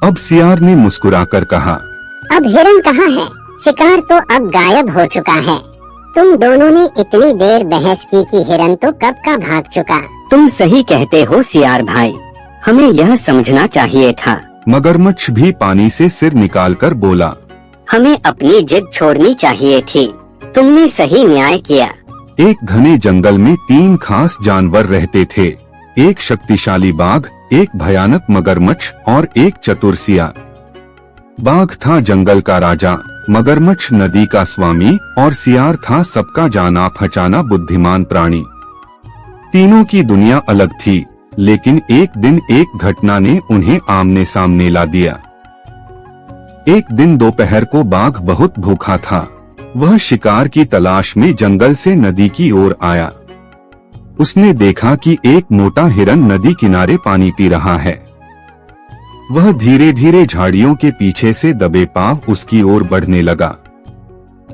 अब सियार ने मुस्कुराकर कहा, अब हिरन कहाँ है? शिकार तो अब गायब हो चुका है। तुम दोनों ने इतनी देर बहस की कि हिरन तो कब का भाग चुका। तुम सही कहते हो सियार भाई, हमें यह समझना चाहिए था। मगरमच्छ भी पानी से सिर निकालकर बोला, हमें अपनी जिद छोड़नी चाहिए थी। तुमने सही न्याय किया। एक घने जंगल में 3 खास जानवर रहते थे। एक शक्तिशाली बाघ, एक भयानक मगरमच्छ और एक चतुर सियार। बाघ था जंगल का राजा, मगरमच्छ नदी का स्वामी और सियार था सबका जाना पहचाना बुद्धिमान प्राणी। तीनों की दुनिया अलग थी, लेकिन एक दिन एक घटना ने उन्हें आमने सामने ला दिया। एक दिन दोपहर को बाघ बहुत भूखा था। वह शिकार की तलाश में जंगल से नदी की ओर आया। उसने देखा कि एक मोटा हिरन नदी किनारे पानी पी रहा है। वह धीरे धीरे झाड़ियों के पीछे से दबे पांव उसकी ओर बढ़ने लगा।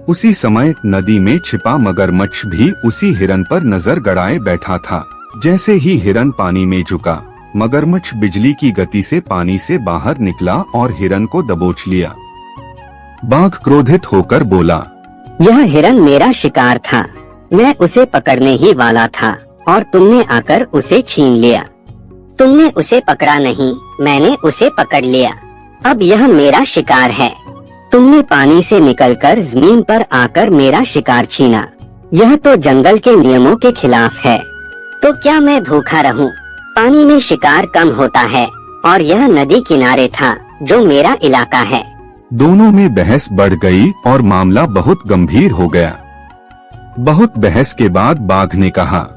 उसी समय नदी में छिपा मगरमच्छ भी उसी हिरन पर नजर गड़ाए बैठा था। जैसे ही हिरन पानी में झुका, मगरमच्छ बिजली की गति से पानी से बाहर निकला और हिरन को दबोच लिया। बाघ क्रोधित होकर बोला, यह हिरन मेरा शिकार था, मैं उसे पकड़ने ही वाला था और तुमने आकर उसे छीन लिया। तुमने उसे पकड़ा नहीं, मैंने उसे पकड़ लिया। अब यह मेरा शिकार है। तुमने पानी से निकलकर जमीन पर आकर मेरा शिकार छीना। यह तो जंगल के नियमों के खिलाफ है। तो क्या मैं भूखा रहूं? पानी में शिकार कम होता है और यह नदी किनारे था जो मेरा इलाका है। दोनों में बहस बढ़ गई और मामला बहुत गंभीर हो गया। बहुत बहस के बाद बाघ ने कहा,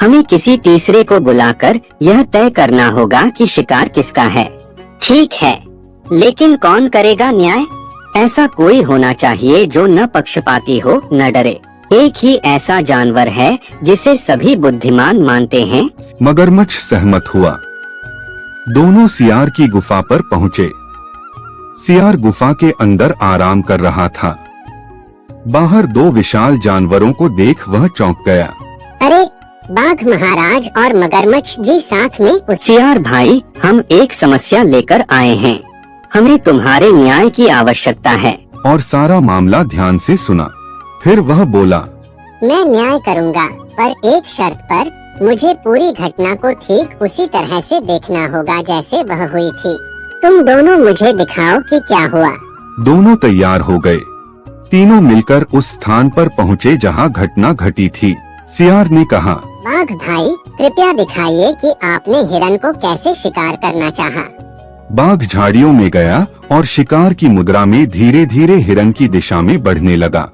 हमें किसी तीसरे को बुलाकर यह तय करना होगा कि शिकार किसका है। ठीक है, लेकिन कौन करेगा न्याय? ऐसा कोई होना चाहिए जो न पक्षपाती हो न डरे। एक ही ऐसा जानवर है जिसे सभी बुद्धिमान मानते हैं। मगरमच्छ सहमत हुआ। दोनों सियार की गुफा पर पहुँचे। सियार गुफा के अंदर आराम कर रहा था। बाहर 2 विशाल जानवरों को देख वह चौंक गया। अरे बाघ महाराज और मगरमच्छ जी साथ में। सियार भाई, हम एक समस्या लेकर आए हैं। हमें तुम्हारे न्याय की आवश्यकता है। और सारा मामला ध्यान से सुना। फिर वह बोला, मैं न्याय करूँगा, पर एक शर्त पर। मुझे पूरी घटना को ठीक उसी तरह से देखना होगा जैसे वह हुई थी। तुम दोनों मुझे दिखाओ कि क्या हुआ। दोनों तैयार हो गए। तीनों मिलकर उस स्थान पर पहुँचे जहाँ घटना घटी थी। सियार ने कहा, बाघ भाई, कृपया दिखाइए कि आपने हिरन को कैसे शिकार करना चाहा। बाघ झाड़ियों में गया और शिकार की मुद्रा में धीरे धीरे हिरन की दिशा में बढ़ने लगा।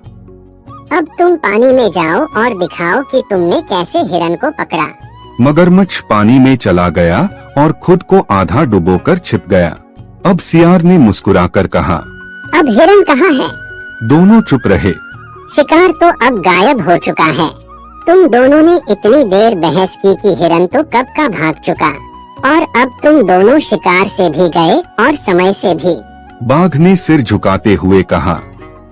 अब तुम पानी में जाओ और दिखाओ कि तुमने कैसे हिरन को पकड़ा। मगरमच्छ पानी में चला गया और खुद को आधा डुबोकर छिप गया। अब सियार ने मुस्कुराकर कहा, अब हिरन कहाँ है? दोनों चुप रहे। शिकार तो अब गायब हो चुका है। तुम दोनों ने इतनी देर बहस की कि हिरन तो कब का भाग चुका, और अब तुम दोनों शिकार से भी गए और समय से भी। बाघ ने सिर झुकाते हुए कहा,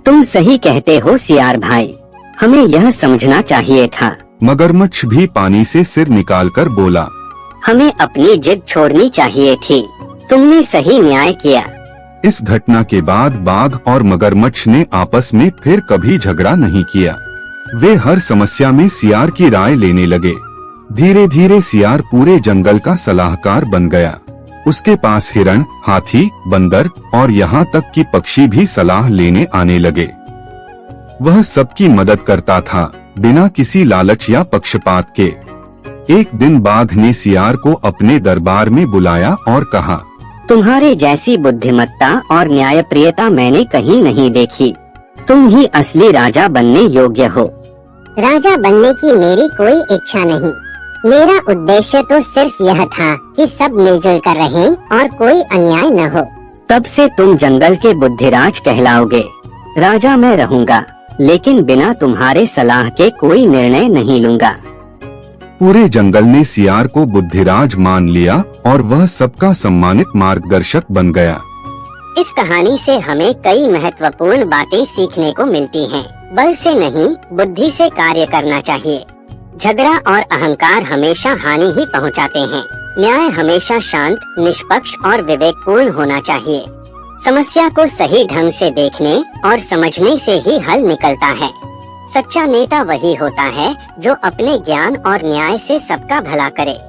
तुम सही कहते हो सियार भाई, हमें यह समझना चाहिए था। मगरमच्छ भी पानी से सिर निकालकर बोला, हमें अपनी जिद छोड़नी चाहिए थी। तुमने सही न्याय किया। इस घटना के बाद बाघ और मगरमच्छ ने आपस में फिर कभी झगड़ा नहीं किया। वे हर समस्या में सियार की राय लेने लगे। धीरे धीरे सियार पूरे जंगल का सलाहकार बन गया। उसके पास हिरण, हाथी, बंदर और यहाँ तक कि पक्षी भी सलाह लेने आने लगे। वह सबकी मदद करता था, बिना किसी लालच या पक्षपात के। एक दिन बाघ ने सियार को अपने दरबार में बुलाया और कहा, तुम्हारे जैसी बुद्धिमत्ता और न्यायप्रियता मैंने कहीं नहीं देखी। तुम ही असली राजा बनने योग्य हो। राजा बनने की मेरी कोई इच्छा नहीं। मेरा उद्देश्य तो सिर्फ यह था कि सब मिलजुल कर रहें और कोई अन्याय न हो। तब से तुम जंगल के बुद्धिराज कहलाओगे। राजा मैं रहूंगा, लेकिन बिना तुम्हारे सलाह के कोई निर्णय नहीं लूंगा। पूरे जंगल ने सियार को बुद्धिराज मान लिया और वह सबका सम्मानित मार्गदर्शक बन गया। इस कहानी से हमें कई महत्वपूर्ण बातें सीखने को मिलती हैं। बल से नहीं, बुद्धि से कार्य करना चाहिए। झगड़ा और अहंकार हमेशा हानि ही पहुंचाते हैं। न्याय हमेशा शांत, निष्पक्ष और विवेकपूर्ण होना चाहिए। समस्या को सही ढंग से देखने और समझने से ही हल निकलता है। सच्चा नेता वही होता है जो अपने ज्ञान और न्याय से सबका भला करे।